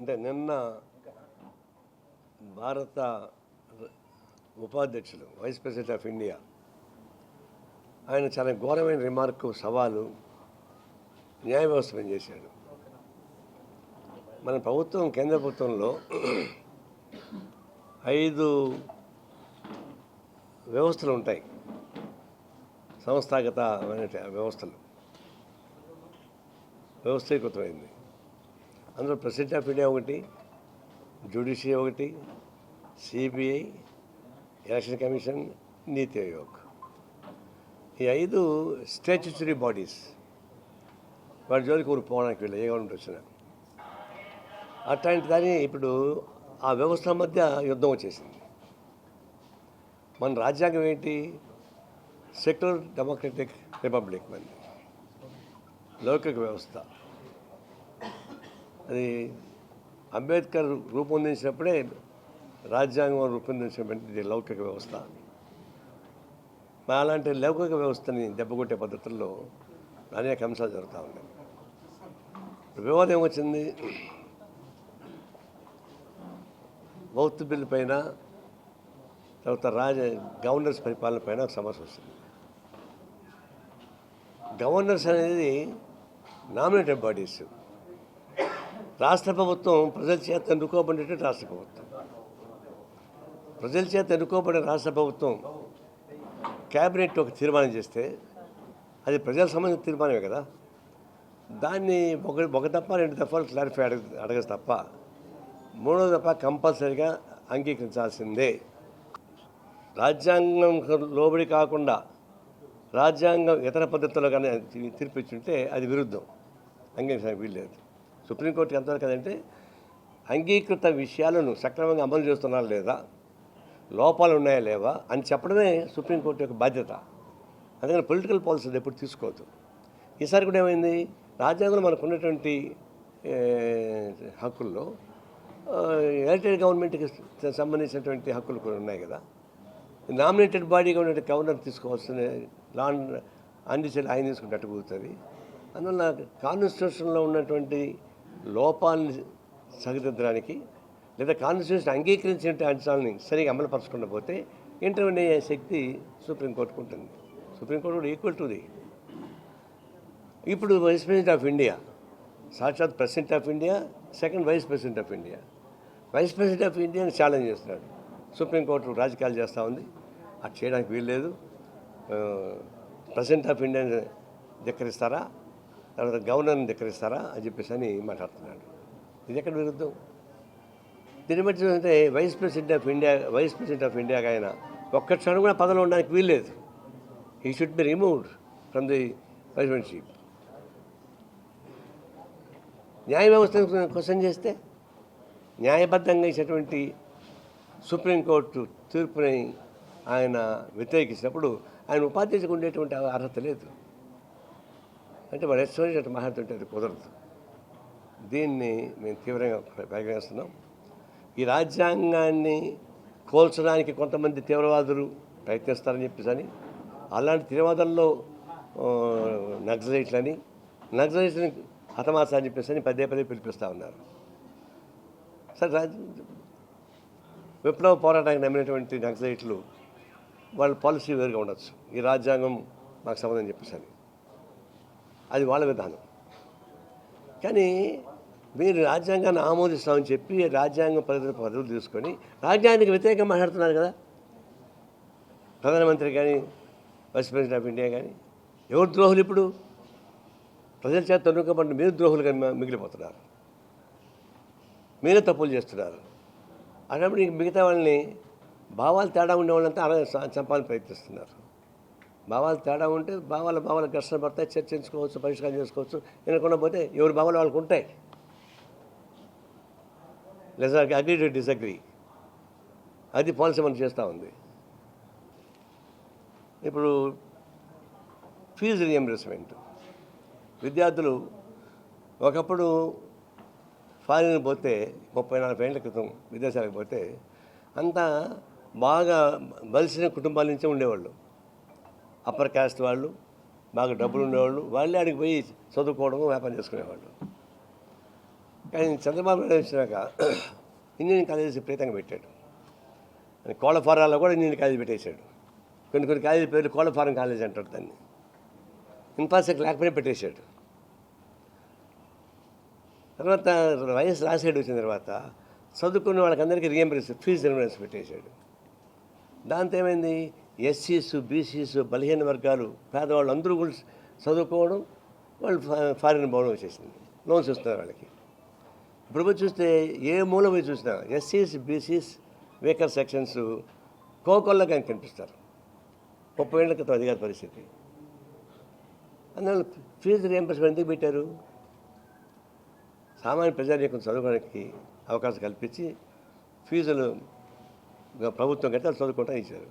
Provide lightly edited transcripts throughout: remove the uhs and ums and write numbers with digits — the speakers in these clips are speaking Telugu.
అంటే నిన్న భారత ఉపాధ్యక్షులు వైస్ ప్రెసిడెంట్ ఆఫ్ ఇండియా ఆయన చాలా ఘోరమైన రిమార్కు సవాలు న్యాయ వ్యవస్థ పనిచేశాడు. మన ప్రభుత్వం కేంద్ర ప్రభుత్వంలో 5 వ్యవస్థలు ఉంటాయి, సంస్థాగత వ్యవస్థలు వ్యవస్థీకృతమైంది. అందులో ప్రెసిడెంట్ ఆఫ్ ఇండియా ఒకటి, జ్యుడిషియరీ ఒకటి, సిబిఐ, ఎలక్షన్ కమిషన్, నీతి ఆయోగ్. ఈ 5 స్టాట్యుటరీ బాడీస్. వాటి జోలికి ఊరు పోవడానికి వీళ్ళు ఏ గవర్నమెంట్ వచ్చినా. అట్లాంటి కానీ ఇప్పుడు ఆ వ్యవస్థ మధ్య యుద్ధం వచ్చేసింది. మన రాజ్యాంగం ఏంటి? సెక్యులర్ డెమోక్రటిక్ రిపబ్లిక్, మంది లౌకిక వ్యవస్థ. అది అంబేద్కర్ రూపొందించినప్పుడే రాజ్యాంగం రూపొందించినటువంటి లౌకిక వ్యవస్థ. అలాంటి లౌకిక వ్యవస్థని దెబ్బకొట్టే పద్ధతుల్లో అనేక అంశాలు జరుగుతూ ఉన్నాయి. వివాదం ఏమొచ్చింది? వక్ఫ్ బిల్లు పైన, తర్వాత గవర్నర్స్ పరిపాలన పైన ఒక సమస్య వస్తుంది. గవర్నర్స్ అనేది నామినేటెడ్ బాడీస్. రాష్ట్ర ప్రభుత్వం ప్రజల చేత ఎన్నుకోబడినట్టు రాష్ట్ర ప్రభుత్వం. ప్రజల చేత ఎన్నుకోబడిన రాష్ట్ర ప్రభుత్వం క్యాబినెట్ ఒక తీర్మానం చేస్తే అది ప్రజలకు సంబంధించిన తీర్మానమే కదా. దాన్ని ఒక తప్ప 2 దఫాలు క్లారిఫై అడగదు తప్ప 3వ దఫా కంపల్సరీగా అంగీకరించాల్సిందే. రాజ్యాంగం లోబడి కాకుండా రాజ్యాంగం ఇతర పద్ధతుల్లో కానీ తీర్పిచ్చుంటే అది విరుద్ధం, అంగీకరించడానికి వీల్లేదు. సుప్రీంకోర్టుకి ఎంతవరకు కదంటే అంగీకృత విషయాలను సక్రమంగా అమలు చేస్తున్నారా లేదా, లోపాలు ఉన్నాయా లేవా అని చెప్పడమే సుప్రీంకోర్టు యొక్క బాధ్యత. అందుకని పొలిటికల్ పాలసీలు ఎప్పుడు తీసుకోవద్దు. ఈసారి కూడా ఏమైంది? రాజ్యాంగంలో మనకు ఉన్నటువంటి హక్కుల్లో ఎలక్టెడ్ గవర్నమెంట్కి సంబంధించినటువంటి హక్కులు కూడా ఉన్నాయి కదా. నామినేటెడ్ బాడీగా ఉన్నటువంటి గవర్నర్ తీసుకోవాల్సిన లా అందించాలి, ఆయన తీసుకుంటే కుదురుతుంది. అందువల్ల కాన్స్టిట్యూషన్లో ఉన్నటువంటి లోపాలని సరిదిద్దడానికి లేదా కాన్స్టిట్యూషన్ అంగీకరించిన అంశాలని సరిగా అమలుపరచకుండా పోతే ఇంటర్వ్యూ అయ్యే శక్తి సుప్రీంకోర్టుకు ఉంటుంది. సుప్రీంకోర్టు కూడా ఈక్వల్ టు ది. ఇప్పుడు వైస్ ప్రెసిడెంట్ ఆఫ్ ఇండియా, సాక్షాత్ president of India, second vice president of India. Vice president of ఇండియాని ఛాలెంజ్ చేస్తున్నాడు. సుప్రీంకోర్టు రాజకీయాలు చేస్తూ ఉంది, అది చేయడానికి వీల్లేదు. ప్రెసిడెంట్ ఆఫ్ ఇండియాని ధిక్కరిస్తారా, తర్వాత గవర్నర్ని ధిక్కరిస్తారా అని చెప్పేసి అని మాట్లాడుతున్నాడు. ఇది ఎక్కడ విరుద్ధం? దీన్ని బట్టి అంటే వైస్ ప్రెసిడెంట్ ఆఫ్ ఇండియాకి ఆయన ఒక్క క్షణం కూడా పదవిలో ఉండడానికి వీల్లేదు. He should be removed from the presidentship. న్యాయ వ్యవస్థను క్వశ్చన్ చేస్తే న్యాయబద్ధంగా ఇచ్చినటువంటి సుప్రీంకోర్టు తీర్పుని ఆయన వ్యతిరేకించినప్పుడు ఆయన ఉపాధ్యక్షులకు ఉండేటువంటి అర్హత లేదు. అంటే వాడు ఎస్టోరేట్ మాట్లాడుతుంటే అది కుదరదు. దీన్ని మేము తీవ్రంగా పరిగణిస్తున్నాం. ఈ రాజ్యాంగాన్ని కోల్చడానికి కొంతమంది తీవ్రవాదులు ప్రయత్నిస్తారని చెప్పేసి అలాంటి తీవ్రవాదుల్లో నక్సలైట్లని హతమార్చాలని చెప్పేసి పదే పిలిపిస్తూ ఉన్నారు. సరే, విప్లవ పోరాటానికి నమ్మినటువంటి నక్సలైట్లు వాళ్ళ పాలసీ వేరుగా ఉండొచ్చు. ఈ రాజ్యాంగం మాకు సంబంధం చెప్పేసి అది వాళ్ళ విధానం. కానీ మీరు రాజ్యాంగాన్ని ఆమోదిస్తామని చెప్పి రాజ్యాంగం పదవులు తీసుకొని రాజ్యాంగానికి వ్యతిరేకంగా మాట్లాడుతున్నారు కదా. ప్రధానమంత్రి కానీ వైస్ ప్రెసిడెంట్ ఆఫ్ ఇండియా కానీ ఎవరు ద్రోహులు? ఇప్పుడు ప్రజల చేత తన్నుకోబడిన మీరు ద్రోహులుగా మిగిలిపోతున్నారు, మీరే తప్పులు చేస్తున్నారు. అన్నప్పుడు మిగతా వాళ్ళని భావాలు తేడా ఉండే వాళ్ళంతా చంపాలని ప్రయత్నిస్తున్నారు. భావాలు తేడా ఉంటే భావాల ఘర్షణ పడతాయి, చర్చించుకోవచ్చు, పరిష్కారం చేసుకోవచ్చు. వినకుండా పోతే ఎవరి భావాలు వాళ్ళకు ఉంటాయి. లేదా అగ్రీ టు డిసగ్రీ, అది పాలసీ మనం చేస్తూ ఉంది. ఇప్పుడు ఫీజు రియంబర్స్మెంట్. విద్యార్థులు ఒకప్పుడు ఫారిన్ పోతే 30-40 ఏళ్ల క్రితం విదేశాలకు పోతే అంతా బాగా బలిసిన కుటుంబాల నుంచే ఉండేవాళ్ళు. అప్పర్ క్యాస్ట్ వాళ్ళు, బాగా డబ్బులు ఉండేవాళ్ళు, వాళ్ళే అడిగి పోయి చదువుకోవడం, వ్యాపారం చేసుకునేవాళ్ళు. కానీ చంద్రబాబు నాయుడు వచ్చినాక ఇంజనీరింగ్ కాలేజెస్ విపరీతంగా పెట్టాడు. కోళ్ళ ఫారాల్లో కూడా ఇంజనీరింగ్ కాలేజీ పెట్టేశాడు. కొన్ని కాలేజీ పేర్లు కోళ్ళ ఫారం కాలేజ్ అంటారు దాన్ని. ఇన్ఫ్రాస్ట్రక్చర్ లేకపోయినా పెట్టేశాడు. తర్వాత వైఎస్ రాజశేఖర్ వచ్చిన తర్వాత చదువుకున్న వాళ్ళకందరికీ ఫీజు రియంబర్స్ పెట్టేశాడు. దాంతో ఏమైంది, ఎస్సీస్, బీసీస్, బలహీన వర్గాలు, పేదవాళ్ళు అందరూ కూడా చదువుకోవడం, వాళ్ళు ఫారిన్ పోవడం వచ్చేసింది. లోన్స్ ఇస్తున్నారు వాళ్ళకి. ఇప్పుడు పోయి చూస్తే ఏ మూల పోయి చూసినా ఎస్సీస్, బీసీస్, వీకర్ సెక్షన్స్ కోకొల్లగా కనిపిస్తారు. 30 ఏళ్ల క్రితం అధికార పరిస్థితి. అందువల్ల ఫీజు రియంబర్స్మెంట్ ఎందుకు పెట్టారు? సామాన్య ప్రజానీకం చదువుకోవడానికి అవకాశం కల్పించి ఫీజులు ప్రభుత్వం కట్టి వాళ్ళు చదువుకుంటా ఇచ్చారు.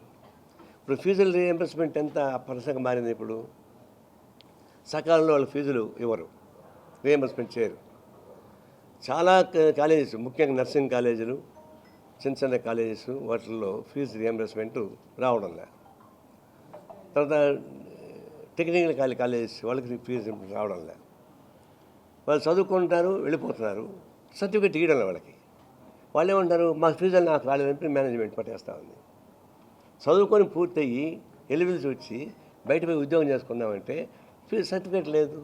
ఇప్పుడు ఫీజుల రియంబర్స్మెంట్ ఎంత పరసంగా మారింది. ఇప్పుడు సకాలంలో వాళ్ళు ఫీజులు ఇవ్వరు, రియంబర్స్మెంట్ చేయరు. చాలా కాలేజెస్, ముఖ్యంగా నర్సింగ్ కాలేజీలు, చిన్న కాలేజెస్, వాటిల్లో ఫీజు రియంబర్స్మెంట్ రావడం లేదు. తర్వాత టెక్నికల్ కాలేజెస్ వాళ్ళకి ఫీజు రావడం లేదు. వాళ్ళు చదువుకుంటారు, వెళ్ళిపోతున్నారు, సర్టిఫికేట్ ఇవ్వడం వాళ్ళకి. వాళ్ళు ఏమంటారు, మా ఫీజులు నాకు రాలేదని మేనేజ్మెంట్ పట్టేస్తూ ఉంది. చదువుకొని పూర్తయ్యి ఎలిజిబిలిటీ వచ్చి బయట పోయి ఉద్యోగం చేసుకుందామంటే ఫీజు సర్టిఫికేట్ లేదు.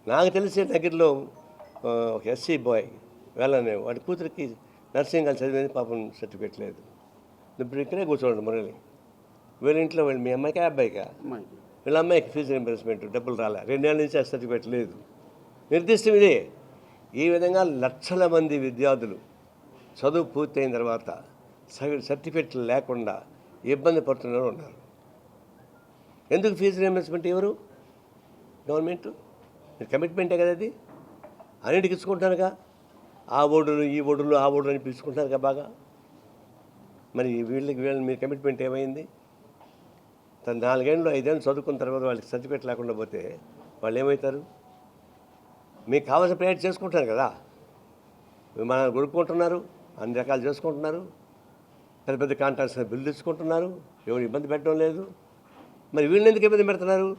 నాకు తెలిసే దగ్గరలో ఒక ఎస్సీ బాయ్ వెళ్ళనే వాడి కూతురికి నర్సింగ్ కాలేజ్ చదివేది, పాపం సర్టిఫికేట్ లేదు. ఇప్పుడు ఇక్కడే కూర్చోండి మురళి, వీళ్ళ ఇంట్లో వాళ్ళు మీ అమ్మాయికి అబ్బాయికా, వీళ్ళ అమ్మాయికి ఫీజు రింబర్స్మెంట్ డబ్బులు రాలే, 2 ఏళ్ళ నుంచి ఆ సర్టిఫికేట్ లేదు. నిర్దిష్టం ఇదే. ఈ విధంగా లక్షల మంది విద్యార్థులు చదువు పూర్తయిన తర్వాత సర్టిఫికేట్లు లేకుండా ఇబ్బంది పడుతున్నారు ఉన్నారు. ఎందుకు ఫీజు రింబర్స్మెంట్ ఎవరు? గవర్నమెంట్ కమిట్మెంటే కదా అది. అన్నిటికి ఇచ్చుకుంటారుగా, ఆ ఓడులు ఈ ఓడులు ఆ ఓడులు అని పిలుచుకుంటారుగా బాగా. మరి వీళ్ళని మీ కమిట్మెంట్ ఏమైంది? 4 ఏళ్ళు 5 ఏళ్ళు చదువుకున్న తర్వాత వాళ్ళకి సర్టిఫికేట్ లేకుండా పోతే వాళ్ళు ఏమవుతారు? మీకు కావాల్సిన ప్రయత్నం చేసుకుంటారు కదా, విమానాలు కొనుక్కుంటున్నారు, అన్ని రకాలు చేసుకుంటున్నారు, పెద్ద పెద్ద కాంట్రాక్ట్స్ బిల్లు తెచ్చుకుంటున్నారు, ఎవరు ఇబ్బంది పెట్టడం లేదు. మరి వీళ్ళని ఎందుకు ఇబ్బంది పెడుతున్నారు?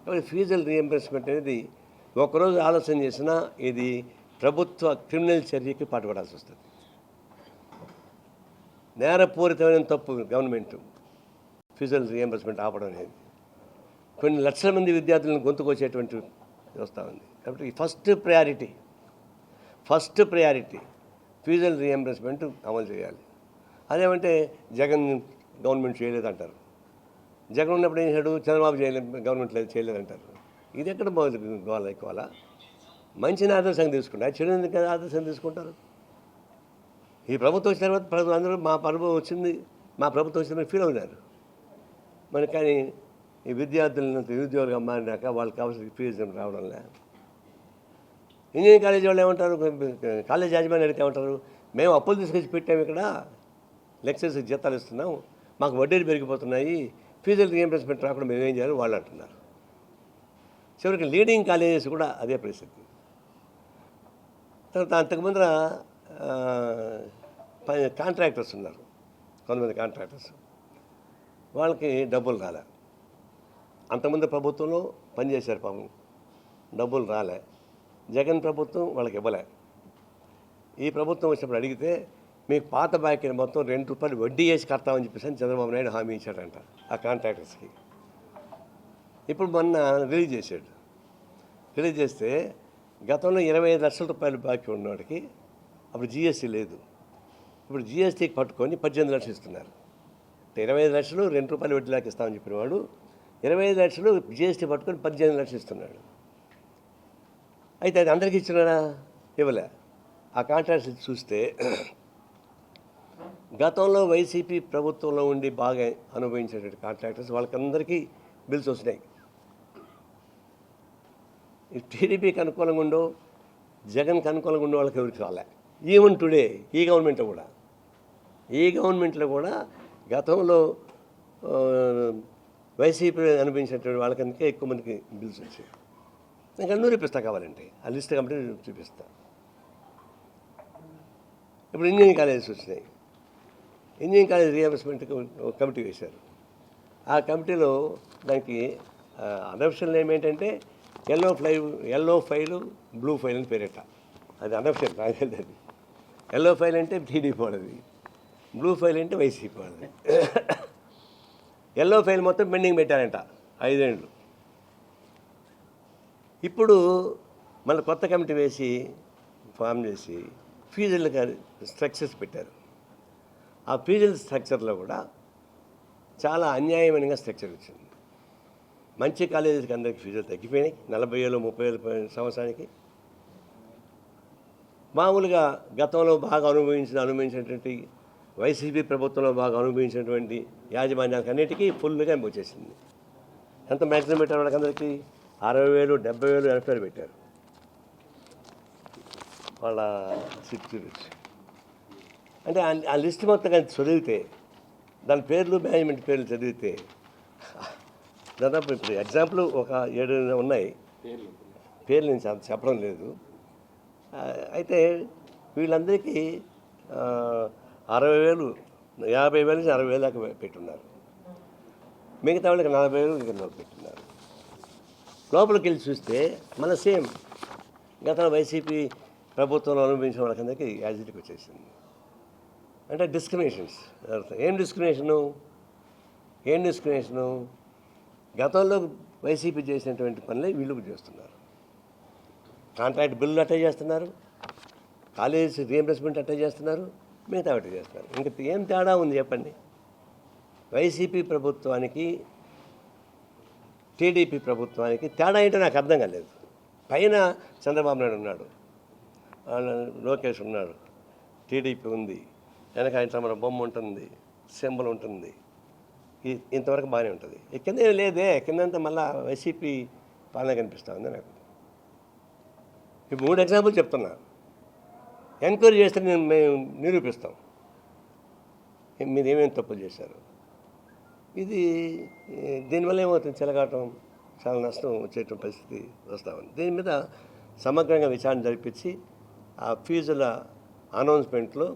కాబట్టి ఫీజుల రియంబర్స్మెంట్ అనేది ఒకరోజు ఆలోచన చేసినా ఇది ప్రభుత్వ క్రిమినల్ చర్యకి పాటుపడాల్సి వస్తుంది. నేరపూరితమైన తప్పు గవర్నమెంట్ ఫీజుల రియంబర్స్మెంట్ ఆపడం అనేది. కొన్ని లక్షల మంది విద్యార్థులను గొంతుకొచ్చేటువంటి వస్తూ ఉంది. కాబట్టి ఫస్ట్ ప్రయారిటీ ఫీజుల రియంబర్స్మెంట్ అమలు చేయాలి. అదేమంటే జగన్ గవర్నమెంట్ చేయలేదంటారు. జగన్ ఉన్నప్పుడు ఏం చేశాడు? చంద్రబాబు గవర్నమెంట్ చేయలేదంటారు. ఇది ఎక్కడ గోవాల ఎక్కువాలా? మంచిని ఆదర్శంగా తీసుకుంటారు, చెడు ఎందుకు ఆదర్శంగా తీసుకుంటారు? ఈ ప్రభుత్వం వచ్చిన తర్వాత అందరూ మా ప్రభుత్వం వచ్చిందని ఫీల్ అవుతారు. మరి కానీ ఈ విద్యార్థులను నిరుద్యోగులుగా మారినాక వాళ్ళకి కావాల్సిన ఫీజు రావడం లేదు. ఇంజనీరింగ్ కాలేజీ వాళ్ళు ఏమంటారు, కాలేజ్ యాజమాన్యం అడిగితే ఏమంటారు, మేము అప్పులు తీసుకొచ్చి పెట్టాము, ఇక్కడ లెక్చర్స్ జీతాలు ఇస్తున్నాం, మాకు వడ్డీలు పెరిగిపోతున్నాయి, ఫీజులు రియంబర్స్మెంట్ రాకుండా మేము ఏం చేయాలి వాళ్ళు అంటున్నారు. చివరికి లీడింగ్ కాలేజెస్ కూడా అదే పరిస్థితి. తర్వాత అంతకుముందు కాంట్రాక్టర్స్ ఉన్నారు, కొంతమంది కాంట్రాక్టర్స్, వాళ్ళకి డబ్బులు రాలే. అంతకుముందు ప్రభుత్వంలో పనిచేశారు, పాపం డబ్బులు రాలే. జగన్ ప్రభుత్వం వాళ్ళకి ఇవ్వలే. ఈ ప్రభుత్వం వచ్చినప్పుడు అడిగితే మీకు పాత బాకీని మొత్తం ₹2 వడ్డీ వేసి కడతామని చెప్పేసి చంద్రబాబు నాయుడు హామీ ఇచ్చాడంట ఆ కాంట్రాక్టర్స్కి. ఇప్పుడు మొన్న రిలీజ్ చేస్తే గతంలో ₹25 లక్షల బాకీ ఉన్నవాడికి అప్పుడు జీఎస్టీ లేదు. ఇప్పుడు జీఎస్టీకి పట్టుకొని 18 లక్షలు ఇస్తున్నారు. 25 లక్షలు ₹2 వడ్డీ లాగా ఇస్తామని చెప్పిన వాడు 25 లక్షలు జీఎస్టీ పట్టుకొని 18 లక్షలు ఇస్తున్నాడు. అయితే అది అందరికీ ఇచ్చినారా? ఇవ్వలే. ఆ కాంట్రాక్ట్స్ చూస్తే గతంలో వైసీపీ ప్రభుత్వంలో ఉండి బాగా అనుభవించేటువంటి కాంట్రాక్టర్స్ వాళ్ళకందరికీ బిల్స్ వస్తున్నాయి. టీడీపీకి అనుకూలంగా ఉండో జగన్కి అనుకూలంగా ఉండే వాళ్ళకి ఎవరికి రాలే. ఈవెన్ టుడే ఈ గవర్నమెంట్లో కూడా గతంలో వైసీపీ అనిపించినటువంటి వాళ్ళకందుకే ఎక్కువ మందికి బిల్స్ వచ్చాయి. ఇంకా అన్నీ చూపిస్తా కావాలంటే ఆ లిస్ట్ కాబట్టి చూపిస్తా. ఇప్పుడు ఇంజనీరింగ్ కాలేజెస్ వచ్చినాయి. ఇంజనీరింగ్ కాలేజ్ రియంబర్స్మెంట్కి ఒక కమిటీ వేశారు. ఆ కమిటీలో దానికి అనఫిషియల్ నేమ్ ఏంటంటే ఎల్లో ఫైలు బ్లూ ఫైల్ అని పేరేట. అది అనఫిషియల్, నాకు తెలియదు. అది ఎల్లో ఫైల్ అంటే టీడీపీ వాళ్ళది, బ్లూ ఫైల్ అంటే వైసీపీ వాళ్ళది. ఎల్లో ఫైల్ మొత్తం పెండింగ్ పెట్టారంట 5 ఏళ్ళు. ఇప్పుడు మళ్ళీ కొత్త కమిటీ వేసి ఫామ్ చేసి ఫీజుల స్ట్రక్చర్స్ పెట్టారు. ఆ ఫీజుల స్ట్రక్చర్లో కూడా చాలా అన్యాయమైన స్ట్రక్చర్ వచ్చింది. మంచి కాలేజీకి అందరికి ఫీజులు తగ్గిపోయినాయి, 40,000 30,000 సంవత్సరానికి. మామూలుగా గతంలో బాగా అనుభవించినటువంటి వైసీపీ ప్రభుత్వంలో బాగా అనుభవించినటువంటి యాజమాన్యానికి అన్నిటికీ ఫుల్గా వచ్చేసింది. ఎంత మ్యాక్సిమం పెట్టారు వాళ్ళకి అందరికీ? 60,000 70,000 80,000 పెట్టారు వాళ్ళ సీట్. అంటే ఆ లిస్ట్ మొత్తం కానీ చదివితే, దాని పేర్లు మేనేజ్మెంట్ పేర్లు చదివితే దాదాపు ఇప్పుడు ఎగ్జాంపుల్ ఒక 7 ఉన్నాయి, పేర్లు నేను చెప్పడం లేదు. అయితే వీళ్ళందరికీ 60,000 50,000 నుంచి 60,000 దాకా పెట్టున్నారు. మిగతా వాళ్ళకి 40,000 ఇక్కడ పెట్టున్నారు. లోపలికి వెళ్ళి చూస్తే మన సేమ్ గతంలో వైసీపీ ప్రభుత్వంలో అనుభవించిన వాళ్ళకందరికీ యాజిటీకి వచ్చేసింది. అంటే డిస్క్రిమినేషన్స్. ఏం డిస్క్రిమినేషను? గతంలో వైసీపీ చేసినటువంటి పనులే వీళ్ళు చేస్తున్నారు. కాంట్రాక్ట్ బిల్లు అట్టే చేస్తున్నారు, కాలేజ్ రీఎంబర్స్మెంట్ అట్టే చేస్తున్నారు, మిగతా అట్టే చేస్తున్నారు. ఇంకా ఏం తేడా ఉంది చెప్పండి? వైసీపీ ప్రభుత్వానికి టీడీపీ ప్రభుత్వానికి తేడా ఏంటో నాకు అర్థం కాలేదు. పైన చంద్రబాబు నాయుడు ఉన్నాడు, లోకేష్ ఉన్నాడు, టీడీపీ ఉంది, వెనక ఆయన మన బొమ్మ ఉంటుంది, సింబల్ ఉంటుంది, ఇంతవరకు బాగానే ఉంటుంది. కింద ఏం లేదే, కిందంతా మళ్ళీ వైసీపీ పాలన కనిపిస్తూ ఉంది నాకు. ఈ 3 ఎగ్జాంపుల్ చెప్తున్నా. ఎంక్వైరీ చేస్తే మేము నిరూపిస్తాం మీరు ఏమేమి తప్పులు చేశారు. ఇది దీనివల్ల ఏమవుతుంది? చెలగాటం, చాలా నష్టం వచ్చేటువంటి పరిస్థితి వస్తూ ఉంది. దీని మీద సమగ్రంగా విచారణ జరిపించి ఆ ఫీజుల అనౌన్స్మెంట్లో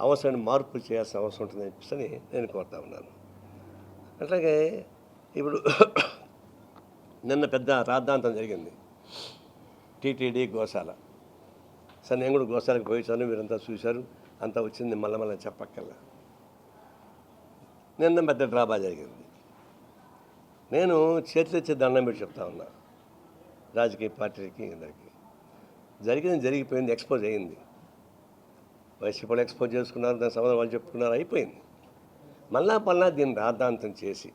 అవసరమైన మార్పులు చేయాల్సిన అవసరం ఉంటుందని చెప్పి నేను కోరుతా ఉన్నాను. అట్లాగే ఇప్పుడు నిన్న పెద్ద రాద్ధాంతం జరిగింది, టీటీడీ గోశాల. సరే, నేను కూడా గోశాలకు పోయించాను, మీరంతా చూశారు, అంతా వచ్చింది, మళ్ళీ చెప్పక్కల్లా. నిన్న పెద్ద డ్రాబా జరిగింది. నేను చేతులెత్తి దండం పెట్టి చెప్తా ఉన్నా రాజకీయ పార్టీలకి, అందరికీ. జరిగిపోయింది, ఎక్స్పోజ్ అయ్యింది. వైసీపీ వాళ్ళు ఎక్స్పోజ్ చేసుకున్నారు, దాని సంబంధం వాళ్ళు చెప్పుకున్నారు, అయిపోయింది. మళ్ళా దీన్ని రాద్ధాంతం చేసి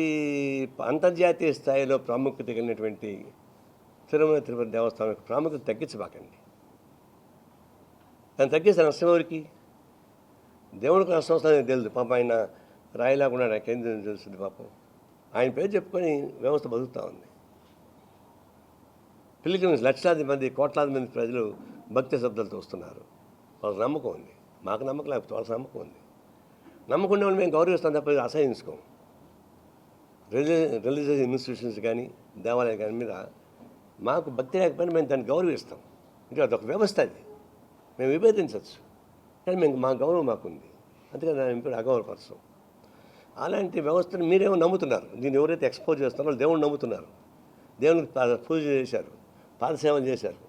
ఈ అంతర్జాతీయ స్థాయిలో ప్రాముఖ్యత కలిగినటువంటి తిరుమల తిరుపతి దేవస్థానం ప్రాముఖ్యత తగ్గించబాకండి. దాన్ని తగ్గిస్తే నష్టం ఎవరికి? దేవుడికి నష్టం వస్తుందని తెలుసు. పాపం ఆయన రాయిలాకుండా నాకేం తెలుస్తుంది పాపం. ఆయన పేరు చెప్పుకొని వ్యవస్థ బతుకుతూ ఉంది. పిలిగ్రిమ్స్ లక్షలాది మంది, కోట్లాది మంది ప్రజలు భక్తి శబ్దాలతో వస్తున్నారు. వాళ్ళకి నమ్మకం ఉంది, మాకు నమ్మకం లేకపోతే వాళ్ళకి నమ్మకం ఉంది. నమ్మకం ఉండే వాళ్ళు మేము గౌరవిస్తాం తప్ప అసహించుకోం. రిలీజియస్ ఇన్స్టిట్యూషన్స్ కానీ దేవాలయాలు కానీ మీద మాకు భక్తి లేకపోయినా మేము దాన్ని గౌరవిస్తాం. అంటే అదొక వ్యవస్థ, అది మేము విభేదించవచ్చు, కానీ మా గౌరవం మాకుంది, అందుకని దాన్ని ఇప్పుడు అగౌరవపరచం. అలాంటి వ్యవస్థను మీరేమో నమ్ముతున్నారు. దీన్ని ఎవరైతే ఎక్స్పోజ్ చేస్తున్నారో వాళ్ళు దేవుణ్ణి నమ్ముతున్నారు, దేవునికి పూజ చేశారు, పాదసేవలు చేశారు.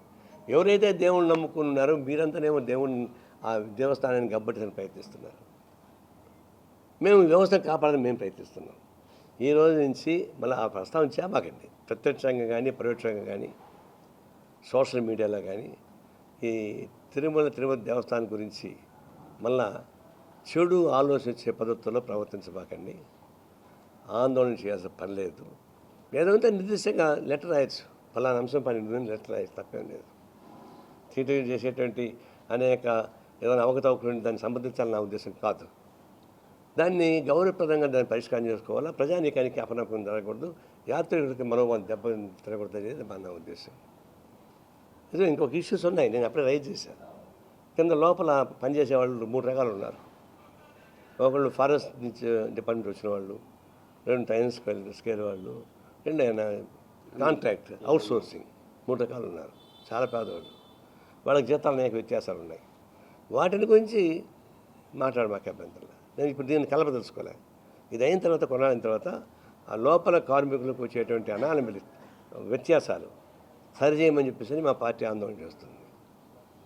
ఎవరైతే దేవుణ్ణి నమ్ముకున్నారో మీరంతానేమో దేవుణ్ణి ఆ దేవస్థానాన్ని గబ్బట్టించడానికి ప్రయత్నిస్తున్నారు. మేము వ్యవస్థను కాపాడాలని మేము ప్రయత్నిస్తున్నాం. ఈ రోజు నుంచి మళ్ళీ ఆ ప్రస్తావన చేయబాకండి. ప్రత్యక్షంగా కానీ పరోక్షంగా కానీ సోషల్ మీడియాలో కానీ ఈ తిరుపతి దేవస్థానం గురించి మళ్ళా చెడు ఆలోచించే పద్ధతుల్లో ప్రవర్తించబాకండి. ఆందోళన చేయాల్సిన పని లేదు. ఏదంటే నిర్దిష్టంగా లెటర్ రాయొచ్చు, ఫలానా అంశం పని లెటర్ రాయొచ్చు, తప్పేం లేదు. టీటీడీ చేసేటువంటి అనేక ఏదైనా అవకతవకలు దాన్ని సంబంధించాలని నా ఉద్దేశం కాదు. దాన్ని గౌరవప్రదంగా దాన్ని పరిష్కారం చేసుకోవాలా, ప్రజానీకానికి అపనమ్మకం జరగకూడదు, యాత్రికులకి మనోభావం దెబ్బ తిరగకూడదు అనేది నా ఉద్దేశం. ఇది ఇంకొక ఇష్యూస్ ఉన్నాయి, నేను అప్పుడే రైజ్ చేశాను. కింద లోపల పనిచేసే వాళ్ళు 3 రకాలు ఉన్నారు. ఒకళ్ళు ఫారెస్ట్ నుంచి డిపార్ట్మెంట్ వచ్చిన వాళ్ళు, 2 టైమ్ స్కేల్ వాళ్ళు, 2 కాంట్రాక్ట్ అవుట్సోర్సింగ్, 3 రకాలు ఉన్నారు. చాలా పేదవాళ్ళు, వాళ్ళకి జీతాలు అనేక వ్యత్యాసాలు ఉన్నాయి. వాటిని గురించి మాట్లాడమాక అభ్యంతరం. నేను ఇప్పుడు దీన్ని కలపదలుచుకోలే. ఇది అయిన తర్వాత కొనాలిన తర్వాత ఆ లోపల కార్మికులకు వచ్చేటువంటి అనానమలి వ్యత్యాసాలు సరిచేయమని చెప్పేసి మా పార్టీ ఆందోళన చేస్తుంది,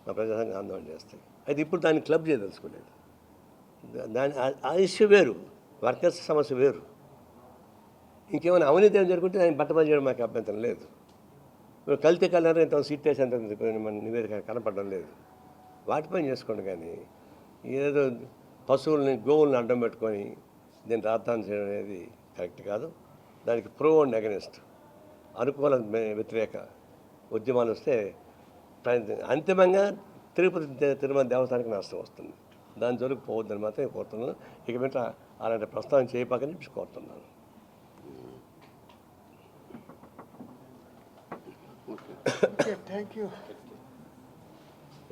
మా ప్రజాసంఘం ఆందోళన చేస్తాయి. అయితే ఇప్పుడు దాన్ని క్లబ్ చేయదలుచుకోలేదు. దాని ఆ ఇష్యూ వేరు, వర్కర్స్ సమస్య వేరు. ఇంకేమైనా అవినీతి ఏమైనా జరుగుతుంటే దాన్ని బట్టబయలు చేయడం మాకు అభ్యంతరం లేదు. ఇప్పుడు కలితే కలర్ ఇంత సీట్ వేసేంత మన నివేదిక కనపడడం లేదు. వాటిపైన చేసుకోండి, కానీ ఏదో పశువుల్ని గోవుల్ని అడ్డం పెట్టుకొని దీన్ని రాద్ధాంతం చేయడం అనేది కరెక్ట్ కాదు. దానికి ప్రో అండ్ అగెనిస్ట్, అనుకూల వ్యతిరేక ఉద్యమాలు వస్తే అంతిమంగా తిరుమల దేవస్థానానికి నష్టం వస్తుంది. దాని జోలికి పోవద్దని మాత్రం కోరుతున్నాను. ఇక మీద అలాంటి ప్రస్తావన చేయపాకని చెప్పి కోరుతున్నాను.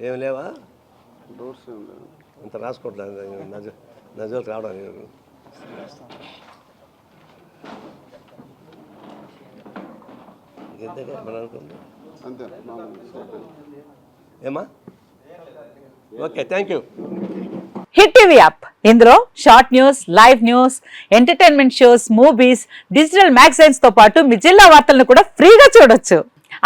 ఏం లేవా? అంత రాసుకోవట్లేదు, నజోకి రావడం లేదు. ఏమా? Okay, thank you. Hit TV app, ఇందులో short news, live news, entertainment shows, movies, digital magazines తో పాటు మీ జిల్లా వార్తలను కూడా ఫ్రీగా చూడొచ్చు.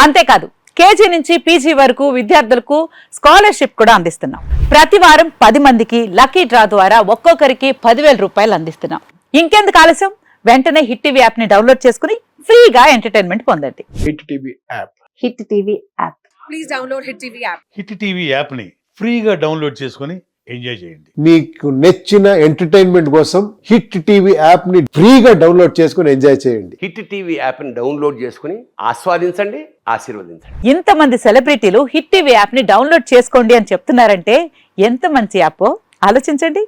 అంతేకాదు, కేజీ నుంచి పీజీ వరకు విద్యార్థులకు స్కాలర్షిప్ కూడా అందిస్తున్నాం. ప్రతి వారం 10 మందికి లక్కీ డ్రా ద్వారా ఒక్కొక్కరికి 10,000 రూపాయలు అందిస్తున్నాం. ఇంకెందుకు ఆలస్యం, వెంటనే హిట్ టీవీ యాప్ ని డౌన్లోడ్ చేసుకుని ఫ్రీగా ఎంటర్టైన్మెంట్ పొందండి. Hit TV app, hit TV app, please download hit TV app. Hit TV app ని ఫ్రీగా డౌన్లోడ్ చేసుకొని ఎంజాయ్ చేయండి. మీకు నచ్చిన ఎంటర్టైన్మెంట్ కోసం హిట్ టీవీ యాప్ ని ఫ్రీగా డౌన్లోడ్ చేసుకొని ఎంజాయ్ చేయండి. హిట్ టీవీ యాప్ని డౌన్లోడ్ చేసుకుని ఆస్వాదించండి, ఆశీర్వదించండి. ఇంతమంది సెలబ్రిటీలు హిట్ టీవీ యాప్ ని డౌన్లోడ్ చేసుకోండి అని చెప్తున్నారంటే ఎంత మంచి యాప్ ఆలోచించండి.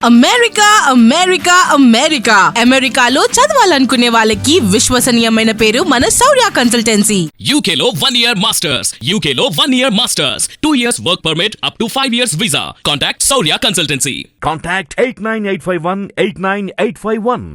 అమెరికా అమెరికా అమెరికా అమెరికాలో చదవాలనుకునే వాళ్ళకి విశ్వసనీయమైన పేరు మన శౌర్య కన్సల్టెన్సీ. UK లో 1 year masters, UK లో 1 year masters, 2 years work permit up to 5 years visa. Contact Saurya Consultancy. Contact 89851 89851.